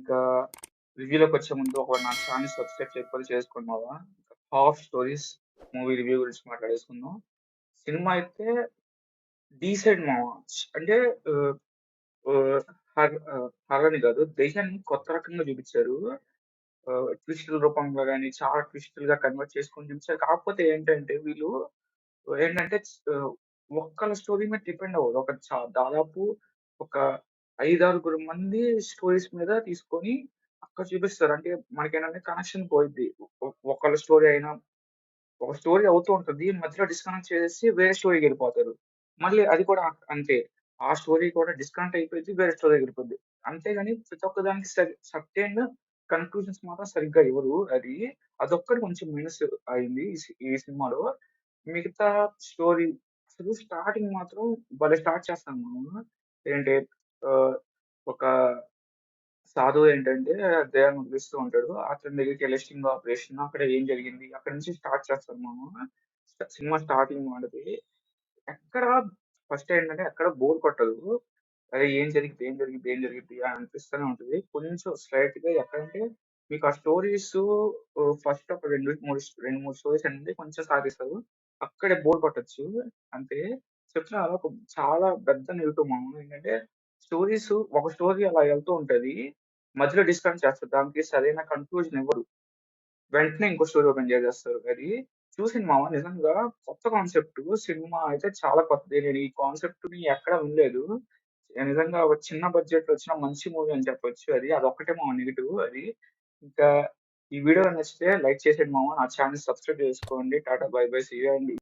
ఇంకా రివ్యూలోకొచ్చే ముందు నా ఛానెల్ సబ్స్క్రైబ్ చేయకపోతే చేసుకోండి మావా. హాఫ్ స్టోరీస్ మూవీ రివ్యూ గురించి మాట్లాడేసుకుందాం. సినిమా అయితే డీసెంట్ మావా. అంటే ఆహ్, ఆహ్, హారర్ కాదు. దెయ్యాన్ని కొత్త రకంగా చూపిచ్చారు. ట్విస్టుల రూపంలో గాని, చాలా ట్విస్టులుగా కన్వర్ట్ చేసుకొని చూపిచ్చారు. కాకపోతే ఏంటంటే వీళ్ళు ఏంటంటే ఒక్కళ్ళ స్టోరీ మీద డిపెండ్ అవ్వదు. ఒక దాదాపు ఒక 5, 6 మంది స్టోరీస్ మీద తీసుకొని అక్కడ చూపిస్తారు. అంటే మనకేంటంటే కనెక్షన్ పోయిద్ది. ఒకళ్ళ స్టోరీ అయినా ఒక స్టోరీ అవుతూ ఉంటది. మధ్యలో డిస్కనెక్ట్ చేసేసి వేరే స్టోరీకెళ్ళిపోతారు. మళ్ళీ అది కూడా అంతే. ఆ స్టోరీ కూడా డిస్కనెక్ట్ అయిపోద్ది. వేరే స్టోరీకెళ్ళిపోద్ది. అంతేగాని ప్రతి ఒక్క దానికి సర్టెన్ కన్‌క్లూజన్స్ మాత్రం సరిగ్గా ఇవ్వరు. అదొక్కటి కొంచెం మైనస్ అయింది ఈ సినిమాలో. మిగతా స్టోరీ అసలు స్టార్టింగ్ మాత్రం భలే స్టార్ట్ చేస్తాం మనము. ఏంటి ఆహ్, ఒక సాధువు ఏంటంటే దెయ్యాన్ని వదిలిస్తూ ఉంటాడు. అతని దగ్గరికెళ్ళి స్టింగ్ ఆపరేషన్ అక్కడ ఏం జరిగింది? అక్కడి నుంచి స్టార్ట్ చేస్తాం మనము. సినిమా స్టార్టింగ్ మనది. ఎక్కడ ఫస్ట్ ఏంటంటే ఎక్కడ బోర్ కొట్టదు. అరే! ఏం జరిగిద్ది? ఏం జరిగిద్ది? ఏం జరిగిద్ది? అని అనిపిస్తూనే ఉంటది. కొంచెం స్లైట్‌గా ఎక్కడంటే మీకు ఆ స్టోరీసు ఫస్ట్ ఒక 2, 3 స్టోరీస్ అనేది కొంచెం సాగిస్తారు. అక్కడే బోర్ కొట్టొచ్చు. అంతే. చెప్తున్నా కదా! చాలా పెద్ద నెగెటివ్ మామూలుగా ఏంటంటే ఒక స్టోరీ అలా ఎళ్తూ ఉంటది. మధ్యలో డిస్కనెక్ట్ చేస్తారు. దానికి సరైన కన్క్లూజన్ ఇవ్వరు. వెంటనే ఇంకో స్టోరీ ఓపెన్ చేసేస్తారు. చూసింది మామ నిజంగా కొత్త కాన్సెప్ట్. సినిమా అయితే చాలా కొత్తది. నేను ఈ కాన్సెప్ట్‌ని ఎక్కడ వినలేదు. నిజంగా ఒక చిన్న బడ్జెట్‌లో వచ్చిన మంచి మూవీ అని చెప్పొచ్చు అది. అదొక్కటే మామ నెగెటివ్ అది. ఇంకా ఈ వీడియో నచ్చితే లైక్ చేసేయండి మామ. నా ఛానెల్ సబ్స్క్రైబ్ చేసుకోండి. Tata bye bye. See you and